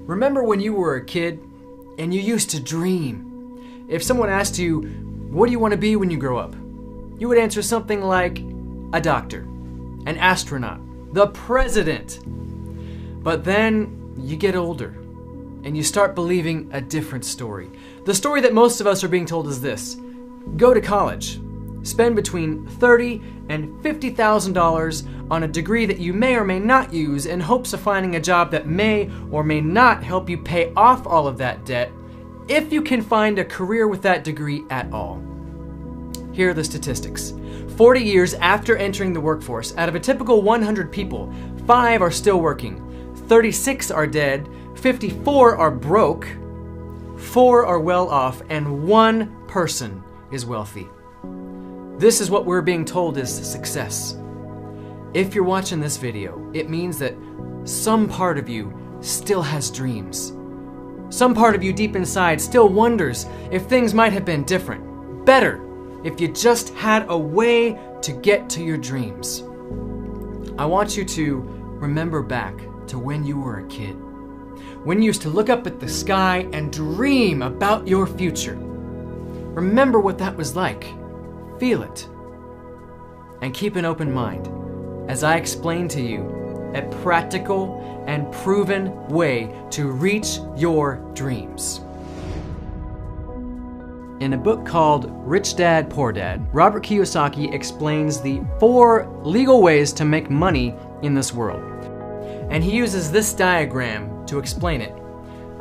Remember when you were a kid and you used to dream? If someone asked you, what do you want to be when you grow up? You would answer something like a doctor, an astronaut, the president. But then you get older and you start believing a different story. The story that most of us are being told is this: go to college, spend between $30,000 and $50,000 on a degree that you may or may not use in hopes of finding a job that may or may not help you pay off all of that debt, if you can find a career with that degree at all. Here are the statistics. 40 years after entering the workforce, out of a typical 100 people, 5 are still working, 36 are dead, 54 are broke, 4 are well off, and 1 person is wealthy. This is what we're being told is success. If you're watching this video, it means that some part of you still has dreams. Some part of you deep inside still wonders if things might have been different, better, if you just had a way to get to your dreams. I want you to remember back to when you were a kid, when you used to look up at the sky and dream about your future. Remember what that was like. Feel it. And keep an open mind as I explain to you a practical and proven way to reach your dreams. In a book called Rich Dad, Poor Dad, Robert Kiyosaki explains the 4 legal ways to make money in this world. And he uses this diagram to explain it.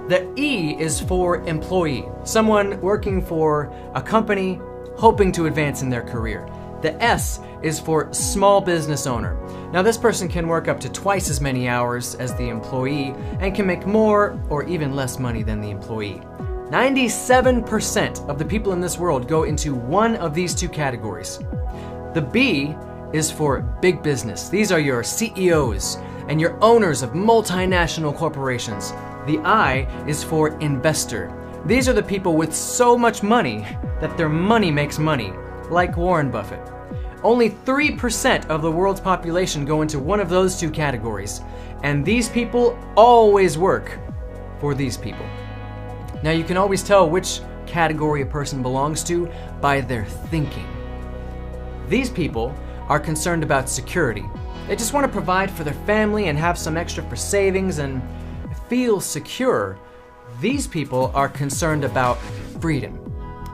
The E is for employee, someone working for a company hoping to advance in their career. The S is for small business owner. Now this person can work up to twice as many hours as the employee and can make more or even less money than the employee. 97% of the people in this world go into one of these 2 categories. The B is for big business. These are your CEOs and your owners of multinational corporations. The I is for investor. These are the people with so much money that their money makes money, like Warren Buffett. Only 3% of the world's population go into one of those 2 categories, and these people always work for these people. Now you can always tell which category a person belongs to by their thinking. These people are concerned about security. They just want to provide for their family and have some extra for savings and feel secure. These people are concerned about freedom.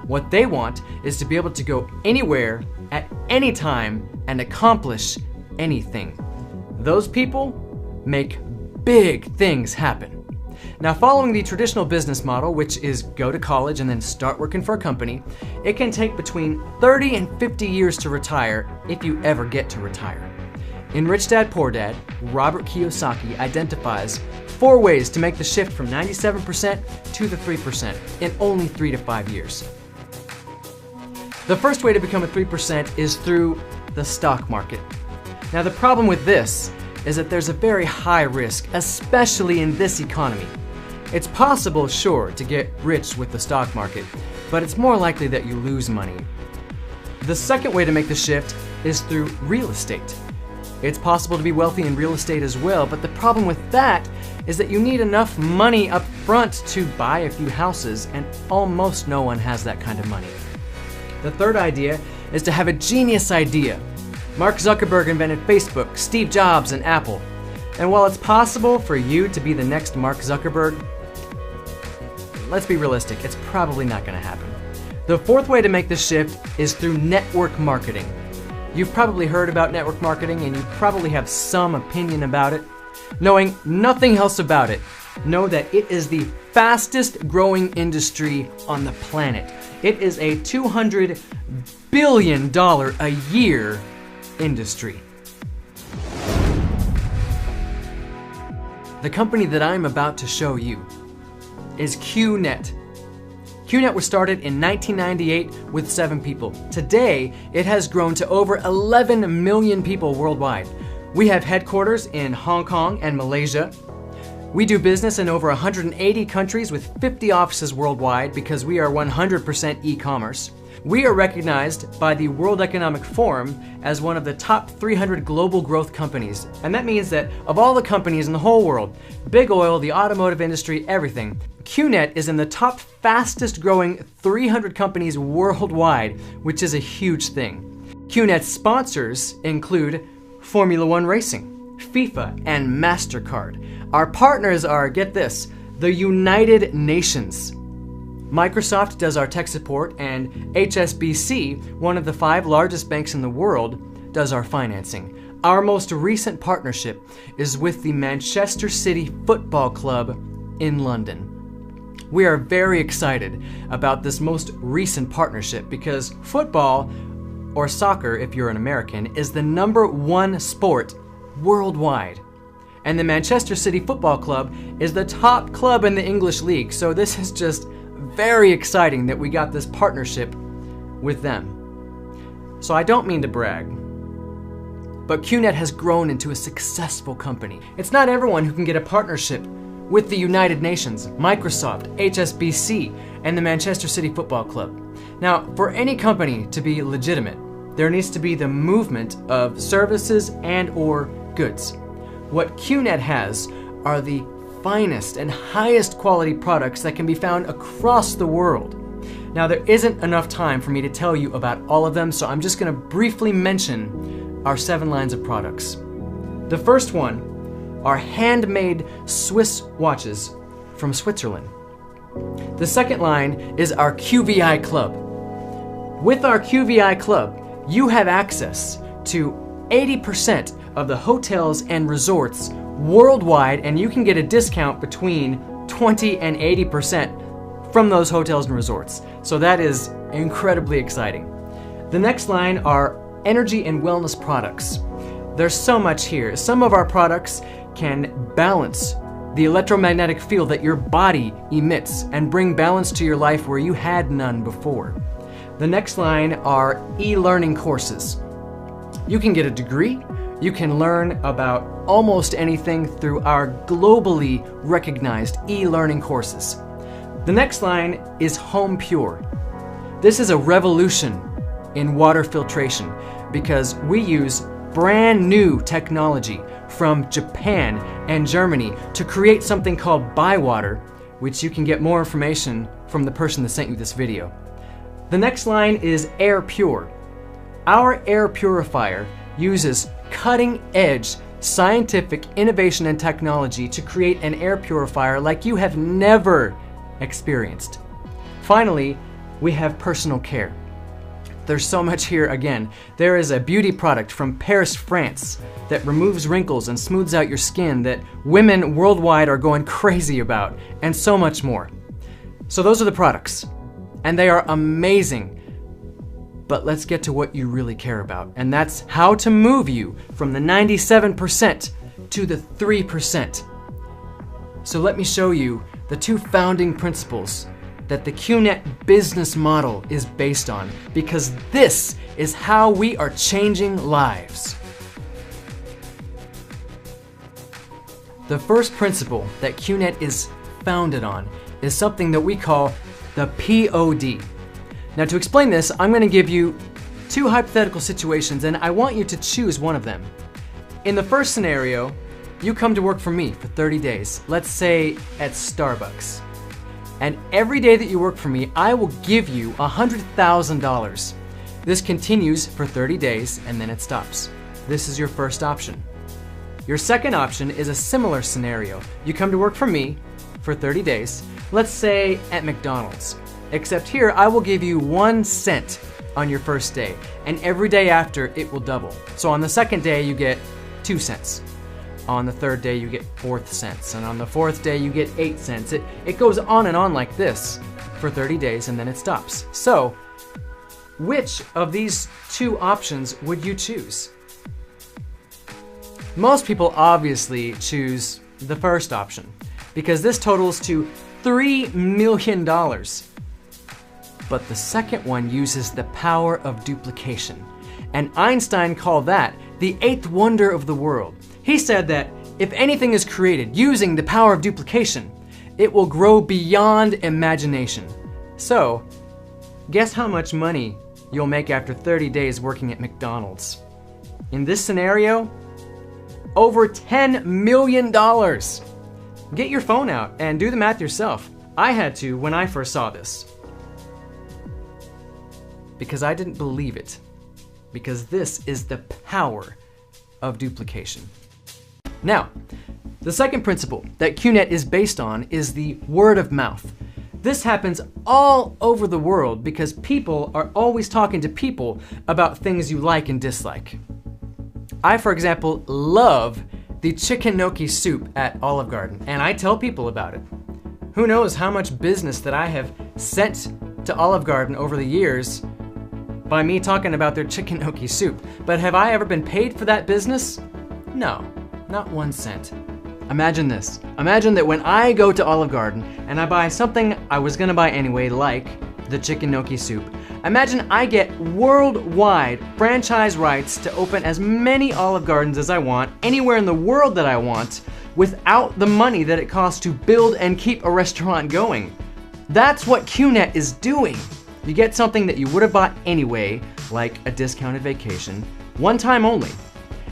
What they want is to be able to go anywhere at any time and accomplish anything. Those people make big things happen. Now, following the traditional business model, which is go to college and then start working for a company, it can take between 30 and 50 years to retire if you ever get to retire. In Rich Dad, Poor Dad, Robert Kiyosaki identifies 4 ways to make the shift from 97% to the 3% in only 3 to 5 years. The first way to become a 3% is through the stock market. Now, the problem with this is that there's a very high risk, especially in this economy. It's possible, sure, to get rich with the stock market, but it's more likely that you lose money. The second way to make the shift is through real estate. It's possible to be wealthy in real estate as well, but the problem with that is that you need enough money up front to buy a few houses, and almost no one has that kind of money. The third idea is to have a genius idea. Mark Zuckerberg invented Facebook, Steve Jobs, and Apple. And while it's possible for you to be the next Mark Zuckerberg, let's be realistic, it's probably not going to happen. The fourth way to make this shift is through network marketing. You've probably heard about network marketing and you probably have some opinion about it. Knowing nothing else about it, know that it is the fastest growing industry on the planet. It is a $200 billion a year industry. The company that I'm about to show you is Qnet. Qnet was started in 1998 with 7 people. Today, it has grown to over 11 million people worldwide. We have headquarters in Hong Kong and Malaysia. We do business in over 180 countries with 50 offices worldwide because we are 100% e-commerce. We are recognized by the World Economic Forum as one of the top 300 global growth companies. And that means that of all the companies in the whole world, big oil, the automotive industry, everything, Qnet is in the top fastest growing 300 companies worldwide, which is a huge thing. Qnet's sponsors include Formula One Racing, FIFA, and MasterCard. Our partners are, get this, the United Nations. Microsoft does our tech support, and HSBC, one of the 5 largest banks in the world, does our financing. Our most recent partnership is with the Manchester City Football Club in London. We are very excited about this most recent partnership because football, or soccer if you're an American, is the #1 sport worldwide. And the Manchester City Football Club is the top club in the English League, so this is just very exciting that we got this partnership with them. So I don't mean to brag, but Qnet has grown into a successful company. It's not everyone who can get a partnership with the United Nations, Microsoft, HSBC, and the Manchester City Football Club. Now, for any company to be legitimate, there needs to be the movement of services and or goods. What Qnet has are the finest and highest quality products that can be found across the world. Now, there isn't enough time for me to tell you about all of them, so I'm just going to briefly mention our 7 lines of products. The first one are handmade Swiss watches from Switzerland. The second line is our QVI Club. With our QVI Club, you have access to 80% of the hotels and resorts worldwide, and you can get a discount between 20 and 80% from those hotels and resorts. So that is incredibly exciting. The next line are energy and wellness products. There's so much here. Some of our products can balance the electromagnetic field that your body emits and bring balance to your life where you had none before. The next line are e-learning courses. You can get a degree. You can learn about almost anything through our globally recognized e-learning courses. The next line is Home Pure. This is a revolution in water filtration because we use brand new technology from Japan and Germany to create something called Bywater, which you can get more information from the person that sent you this video. The next line is Air Pure. Our air purifier uses cutting-edge scientific innovation and technology to create an air purifier like you have never experienced. Finally, we have personal care. There's so much here again. There is a beauty product from Paris, France that removes wrinkles and smooths out your skin that women worldwide are going crazy about, and so much more. So those are the products, and they are amazing. But let's get to what you really care about, and that's how to move you from the 97% to the 3%. So let me show you the 2 founding principles that the Qnet business model is based on, because this is how we are changing lives. The first principle that Qnet is founded on is something that we call the POD. Now, to explain this, I'm going to give you 2 hypothetical situations, and I want you to choose one of them. In the first scenario, you come to work for me for 30 days, let's say at Starbucks. And every day that you work for me, I will give you $100,000. This continues for 30 days, and then it stops. This is your first option. Your second option is a similar scenario. You come to work for me for 30 days, let's say at McDonald's. Except here, I will give you 1 cent on your first day, and every day after, it will double. So on the second day, you get 2 cents. On the third day, you get 4 cents, and on the 4th day, you get 8 cents. It goes on and on like this for 30 days, and then it stops. So, which of these 2 options would you choose? Most people obviously choose the first option, because this totals to $3 million. But the second one uses the power of duplication. And Einstein called that the 8th wonder of the world. He said that if anything is created using the power of duplication, it will grow beyond imagination. So, Guess how much money you'll make after 30 days working at McDonald's? In this scenario, over $10 million. Get your phone out and do the math yourself. I had to when I first saw this. Because I didn't believe it. Because this is the power of duplication. Now, the second principle that Qnet is based on is the word of mouth. This happens all over the world because people are always talking to people about things you like and dislike. I, for example, love the chicken gnocchi soup at Olive Garden, and I tell people about it. Who knows how much business that I have sent to Olive Garden over the years by me talking about their chicken gnocchi soup. But have I ever been paid for that business? No, not 1 cent. Imagine this. Imagine that when I go to Olive Garden and I buy something I was gonna buy anyway, like the chicken gnocchi soup. Imagine I get worldwide franchise rights to open as many Olive Gardens as I want, anywhere in the world that I want, without the money that it costs to build and keep a restaurant going. That's what Qnet is doing. You get something that you would have bought anyway, like a discounted vacation, one time only,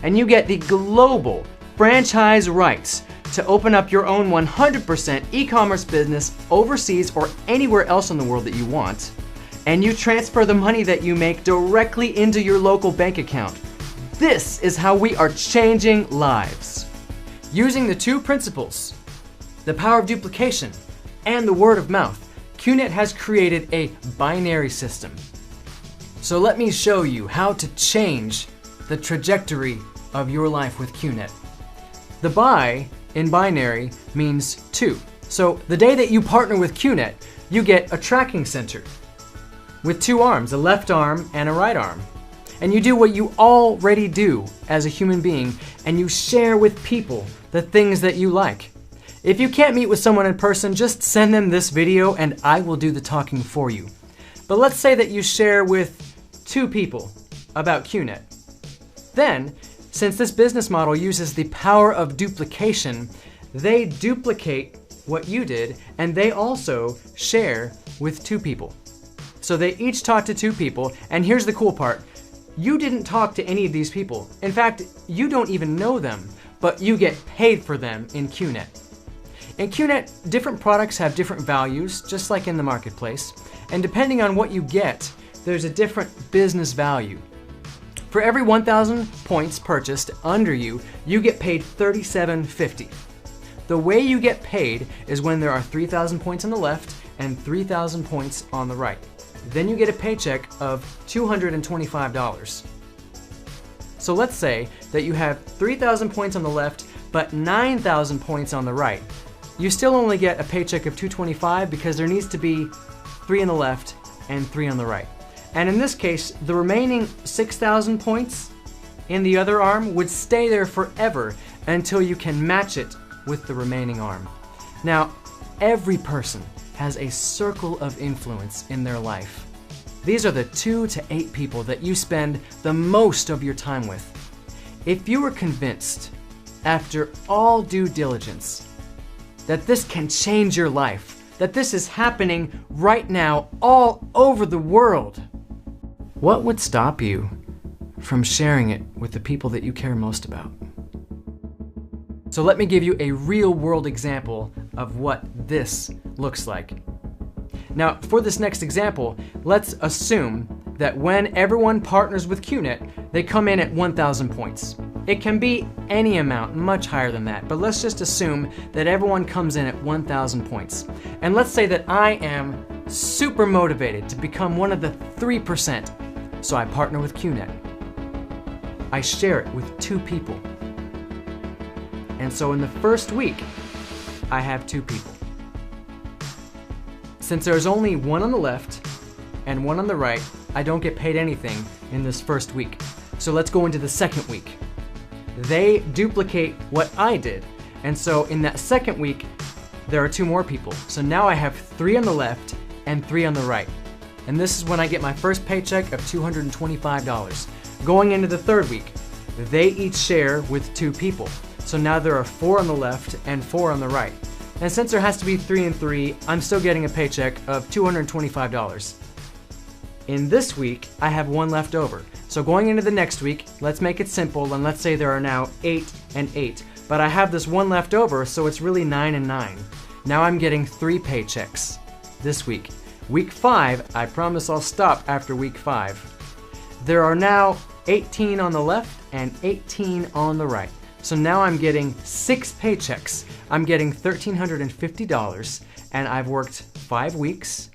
and you get the global franchise rights to open up your own 100% e-commerce business overseas or anywhere else in the world that you want, and you transfer the money that you make directly into your local bank account. This is how we are changing lives. Using the two principles, the power of duplication and the word of mouth, Qnet has created a binary system. So let me show you how to change the trajectory of your life with Qnet. The bi in binary means 2. So the day that you partner with Qnet, you get a tracking center with 2 arms, a left arm and a right arm. And you do what you already do as a human being, and you share with people the things that you like. If you can't meet with someone in person, just send them this video and I will do the talking for you. But let's say that you share with 2 people about Qnet. Then, since this business model uses the power of duplication, they duplicate what you did and they also share with 2 people. So they each talk to 2 people, and here's the cool part. You didn't talk to any of these people. In fact, you don't even know them, but you get paid for them in Qnet. In Qnet, different products have different values, just like in the marketplace, and depending on what you get, there's a different business value. For every 1,000 points purchased under you, you get paid $37.50. The way you get paid is when there are 3,000 points on the left and 3,000 points on the right. Then you get a paycheck of $225. So let's say that you have 3,000 points on the left, but 9,000 points on the right. You still only get a paycheck of $225 because there needs to be 3 on the left and 3 on the right. And in this case, the remaining 6,000 points in the other arm would stay there forever until you can match it with the remaining arm. Now, every person has a circle of influence in their life. These are the 2 to 8 people that you spend the most of your time with. If you were convinced, after all due diligence, that this can change your life, that this is happening right now all over the world, what would stop you from sharing it with the people that you care most about? So let me give you a real-world example of what this looks like. Now, for this next example, let's assume that when everyone partners with Qnet, they come in at 1,000 points. It can be any amount, much higher than that, but let's just assume that everyone comes in at 1,000 points. And let's say that I am super motivated to become one of the 3%, so I partner with Qnet. I share it with 2 people. And so in the first week, I have 2 people. Since there's only 1 on the left and 1 on the right, I don't get paid anything in this first week. So let's go into the second week. They duplicate what I did. And so in that second week, there are 2 more people. So now I have 3 on the left and 3 on the right. And this is when I get my first paycheck of $225. Going into the third week, they each share with 2 people. So now there are 4 on the left and 4 on the right. And since there has to be 3 and 3, I'm still getting a paycheck of $225. In this week, I have 1 left over. So going into the next week, let's make it simple, and let's say there are now 8 and 8. But I have this 1 left over, so it's really 9 and 9. Now I'm getting 3 paychecks this week. Week 5, I promise I'll stop after week 5. There are now 18 on the left and 18 on the right. So now I'm getting 6 paychecks. I'm getting $1,350, and I've worked 5 weeks,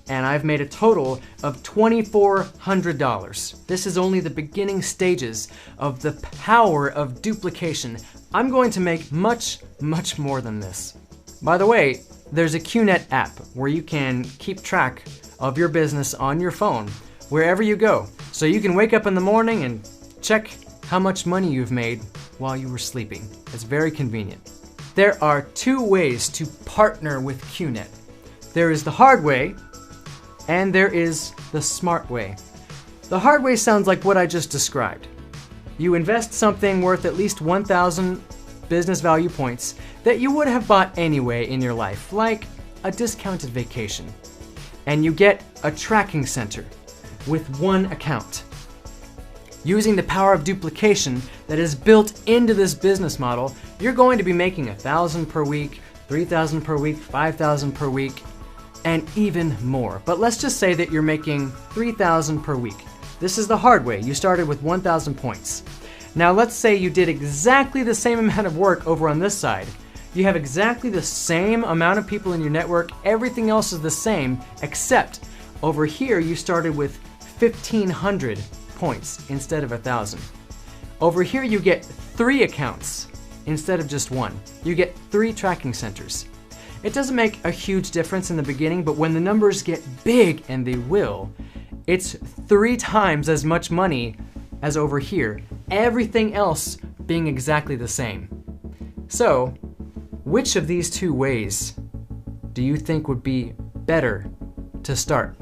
and I've made a total of $2,400. This is only the beginning stages of the power of duplication. I'm going to make much, much more than this. By the way, there's a Qnet app where you can keep track of your business on your phone wherever you go. So you can wake up in the morning and check how much money you've made while you were sleeping. It's very convenient. There are 2 ways to partner with Qnet. There is the hard way, and there is the smart way. The hard way sounds like what I just described. You invest something worth at least 1,000 business value points that you would have bought anyway in your life, like a discounted vacation. And you get a tracking center with 1 account. Using the power of duplication that is built into this business model, you're going to be making 1,000 per week, 3,000 per week, 5,000 per week, and even more. But let's just say that you're making 3,000 per week. This is the hard way. You started with 1,000 points. Now let's say you did exactly the same amount of work over on this side. You have exactly the same amount of people in your network. Everything else is the same, except over here you started with 1,500 points instead of 1,000. Over here you get 3 accounts instead of just 1. You get 3 tracking centers. It doesn't make a huge difference in the beginning, but when the numbers get big, and they will, it's 3 times as much money as over here, everything else being exactly the same. So, which of these 2 ways do you think would be better to start?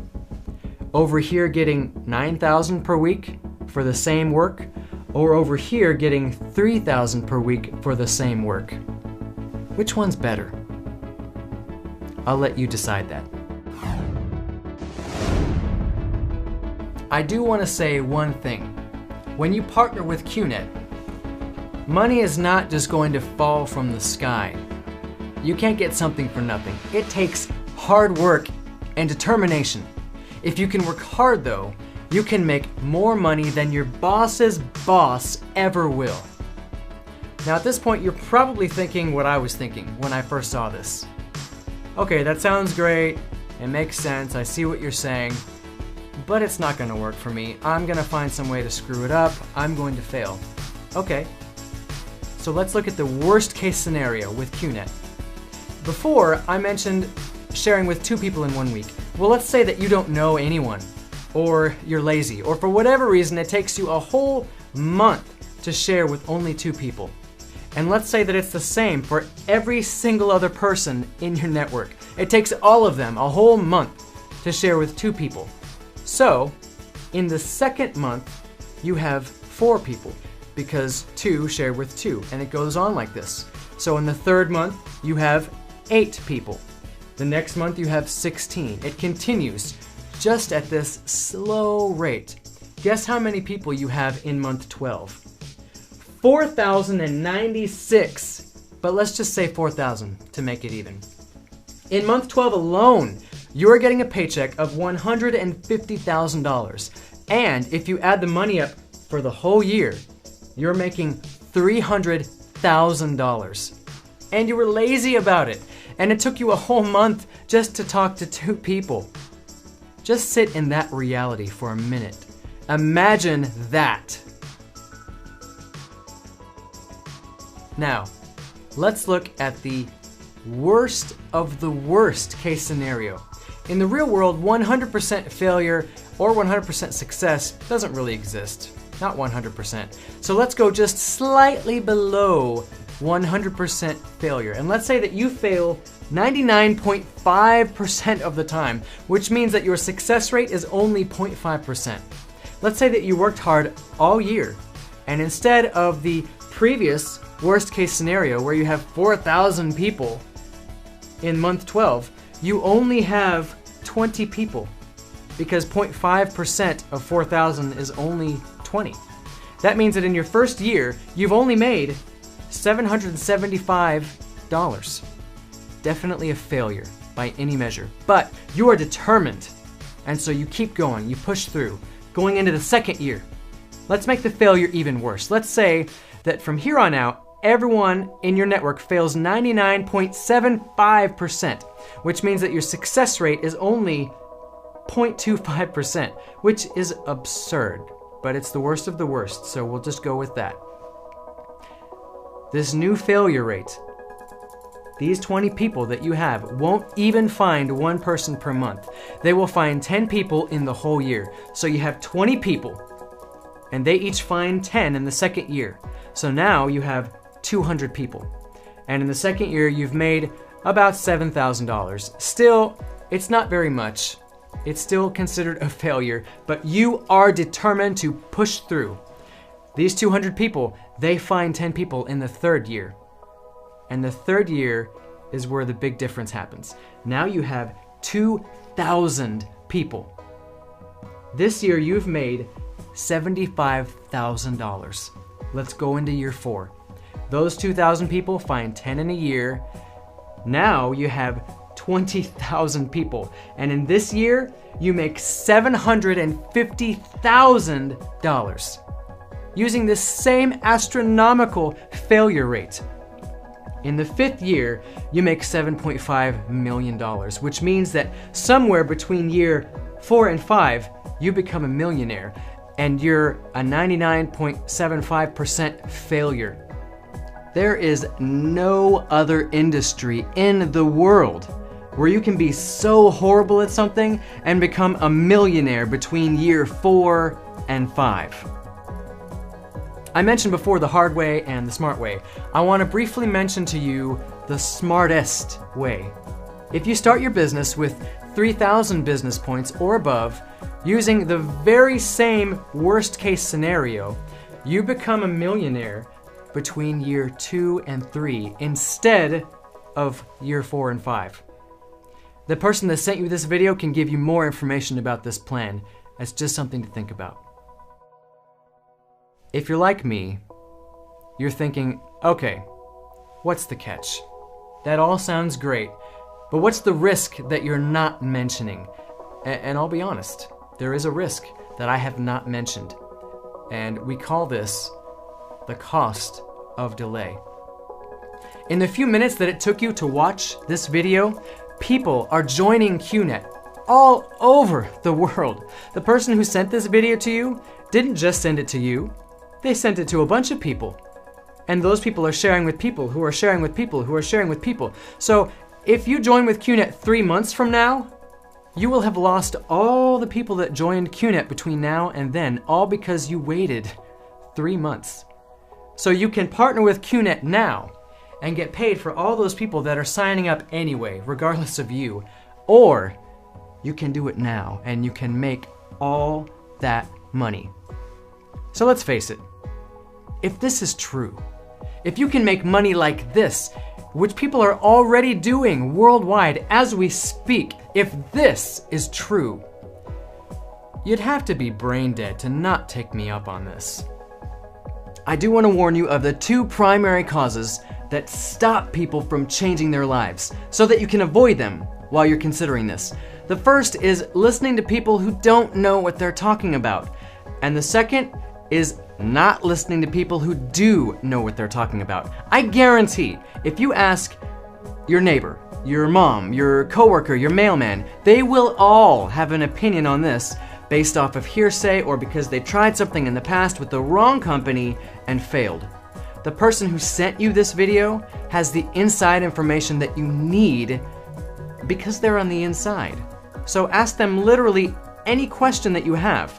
Over here getting 9,000 per week for the same work, or over here getting 3,000 per week for the same work? Which one's better? I'll let you decide that. I do want to say one thing. When you partner with Qnet, money is not just going to fall from the sky. You can't get something for nothing. It takes hard work and determination. If you can work hard though, you can make more money than your boss's boss ever will. Now at this point, you're probably thinking what I was thinking when I first saw this. Okay, that sounds great. It makes sense. I see what you're saying. But it's not going to work for me. I'm going to find some way to screw it up. I'm going to fail. Okay. So let's look at the worst case scenario with Qnet. Before, I mentioned sharing with 2 people in 1 week. Well, let's say that you don't know anyone, or you're lazy, or for whatever reason it takes you a whole month to share with only 2 people. And let's say that it's the same for every single other person in your network. It takes all of them a whole month to share with 2 people. So, in the second month, you have 4 people, because 2 share with 2, and it goes on like this. So in the 3rd month, you have 8 people. The next month, you have 16. It continues just at this slow rate. Guess how many people you have in month 12? 4,096. But let's just say 4,000 to make it even. In month 12 alone, you're getting a paycheck of $150,000. And if you add the money up for the whole year, you're making $300,000. And you were lazy about it. And it took you a whole month just to talk to 2 people. Just sit in that reality for a minute. Imagine that. Now, let's look at the worst of the worst case scenario. In the real world, 100% failure or 100% success doesn't really exist. Not 100%. So let's go just slightly below 100% failure. And let's say that you fail 99.5% of the time, which means that your success rate is only 0.5%. Let's say that you worked hard all year, and instead of the previous worst case scenario where you have 4,000 people in month 12, you only have 20 people. because 0.5% of 4,000 is only 20. That means that in your first year, you've only made $775. Definitely a failure by any measure, but you are determined. And so you keep going, you push through, going into the second year. Let's make the failure even worse. Let's say that from here on out, everyone in your network fails 99.75%, which means that your success rate is only 0.25%, which is absurd, but it's the worst of the worst, so we'll just go with that. This new failure rate, these 20 people that you have won't even find one person per month. They will find 10 people in the whole year. So you have 20 people, and they each find 10 in the second year. So now you have 200 people. And in the second year, you've made about $7,000. Still, it's not very much. It's still considered a failure, but you are determined to push through. These 200 people, they find 10 people in the third year. And the third year is where the big difference happens. Now you have 2,000 people. This year you've made $75,000. Let's go into year 4. Those 2,000 people find 10 in a year. Now you have 20,000 people. And in this year, you make $750,000 using this same astronomical failure rate. In the 5th year, you make $7.5 million, which means that somewhere between year 4 and 5, you become a millionaire, and you're a 99.75% failure. There is no other industry in the world where you can be so horrible at something and become a millionaire between year 4 and 5. I mentioned before the hard way and the smart way. I want to briefly mention to you the smartest way. If you start your business with 3,000 business points or above, using the very same worst case scenario, you become a millionaire between year 2 and 3 instead of year 4 and 5. The person that sent you this video can give you more information about this plan. It's just something to think about. If you're like me, you're thinking, okay, what's the catch? That all sounds great, but what's the risk that you're not mentioning? And I'll be honest, there is a risk that I have not mentioned, and we call this the cost of delay. In the few minutes that it took you to watch this video, people are joining Qnet all over the world. The person who sent this video to you didn't just send it to you, they sent it to a bunch of people. And those people are sharing with people who are sharing with people who are sharing with people. So if you join with Qnet 3 months from now, you will have lost all the people that joined Qnet between now and then, all because you waited 3 months. So you can partner with Qnet now and get paid for all those people that are signing up anyway, regardless of you. Or you can do it now and you can make all that money. So let's face it, if this is true, if you can make money like this, which people are already doing worldwide as we speak, if this is true, you'd have to be brain dead to not take me up on this. I do want to warn you of the 2 primary causes that stop people from changing their lives, so that you can avoid them while you're considering this. The first is listening to people who don't know what they're talking about. And the second is not listening to people who do know what they're talking about. I guarantee, if you ask your neighbor, your mom, your coworker, your mailman, they will all have an opinion on this based off of hearsay or because they tried something in the past with the wrong company and failed. The person who sent you this video has the inside information that you need because they're on the inside. So ask them literally any question that you have.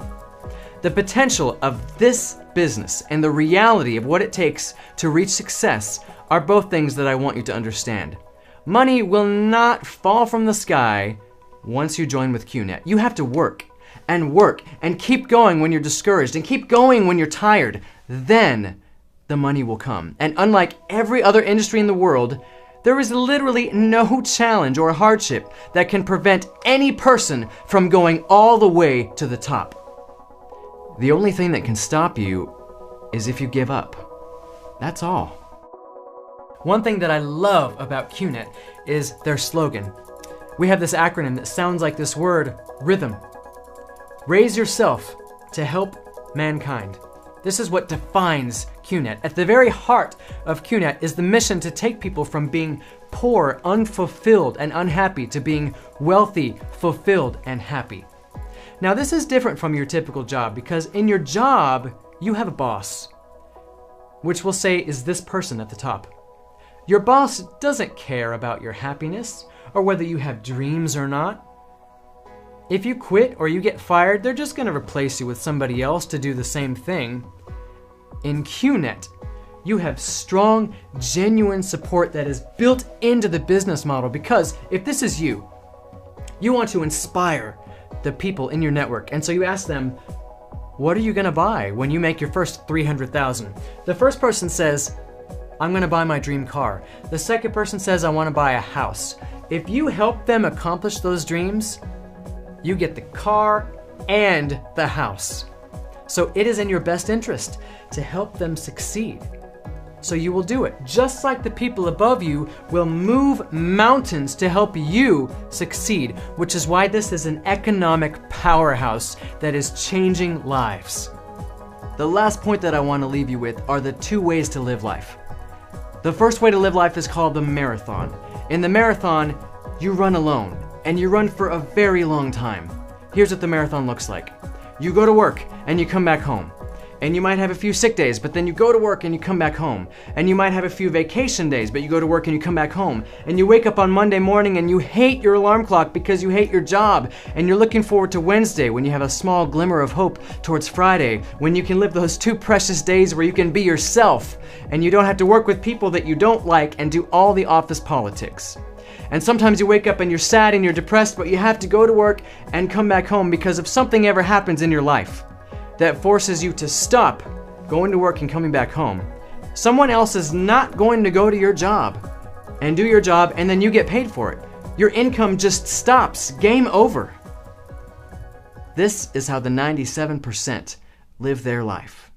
The potential of this business and the reality of what it takes to reach success are both things that I want you to understand. Money will not fall from the sky once you join with Qnet. You have to work and keep going when you're discouraged and keep going when you're tired. Then the money will come. And unlike every other industry in the world, There is literally no challenge or hardship that can prevent any person from going all the way to the top. The only thing that can stop you is if you give up. That's all. One thing that I love about Qnet is their slogan. We have this acronym that sounds like this word, rhythm. Raise yourself to help mankind. This is what defines Qnet. At the very heart of Qnet is the mission to take people from being poor, unfulfilled, and unhappy to being wealthy, fulfilled, and happy. Now, this is different from your typical job because in your job, you have a boss, which we'll say is this person at the top. Your boss doesn't care about your happiness or whether you have dreams or not. If you quit or you get fired, they're just going to replace you with somebody else to do the same thing. In Qnet, you have strong, genuine support that is built into the business model because if this is you, you want to inspire the people in your network. And so you ask them, what are you going to buy when you make your first 300,000? The first person says, I'm going to buy my dream car. The second person says, I want to buy a house. If you help them accomplish those dreams, you get the car and the house. So it is in your best interest to help them succeed. So you will do it, just like the people above you will move mountains to help you succeed, which is why this is an economic powerhouse that is changing lives. The last point that I want to leave you with are the 2 ways to live life. The first way to live life is called the marathon. In the marathon, you run alone, and you run for a very long time. Here's what the marathon looks like. You go to work, and you come back home. And you might have a few sick days, but then you go to work and you come back home. And you might have a few vacation days, but you go to work and you come back home. And you wake up on Monday morning and you hate your alarm clock because you hate your job. And you're looking forward to Wednesday when you have a small glimmer of hope towards Friday, when you can live those 2 precious days where you can be yourself and you don't have to work with people that you don't like and do all the office politics. And sometimes you wake up and you're sad and you're depressed, but you have to go to work and come back home because if something ever happens in your life that forces you to stop going to work and coming back home, someone else is not going to go to your job and do your job and then you get paid for it. Your income just stops. Game over. This is how the 97% live their life.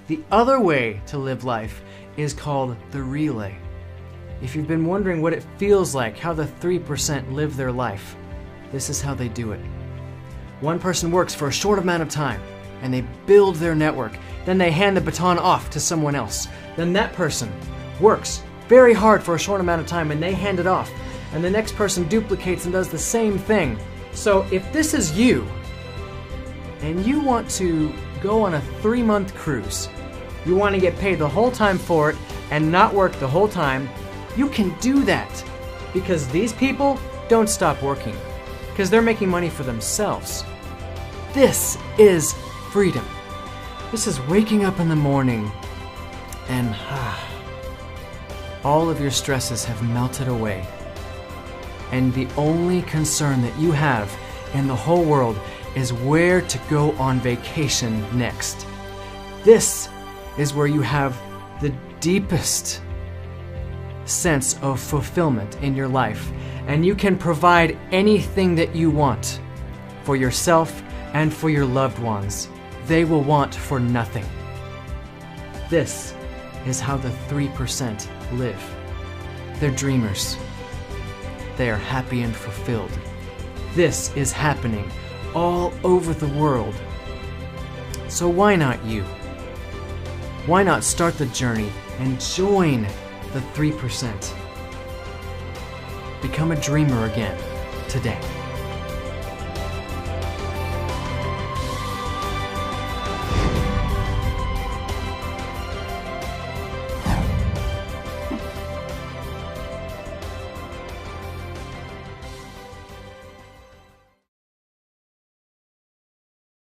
The other way to live life is called the relay. If you've been wondering what it feels like, how the 3% live their life, this is how they do it. One person works for a short amount of time, and they build their network. Then they hand the baton off to someone else. Then that person works very hard for a short amount of time, and they hand it off. And the next person duplicates and does the same thing. So if this is you, and you want to go on a 3-month cruise, you want to get paid the whole time for it and not work the whole time, you can do that because these people don't stop working because they're making money for themselves. This is freedom. This is waking up in the morning and all of your stresses have melted away. And the only concern that you have in the whole world is where to go on vacation next. This is where you have the deepest sense of fulfillment in your life, and you can provide anything that you want for yourself and for your loved ones. They will want for nothing. This is how the 3% live. They're dreamers. They are happy and fulfilled. This is happening all over the world. So why not you? Why not start the journey and join the 3%? Become a dreamer again today.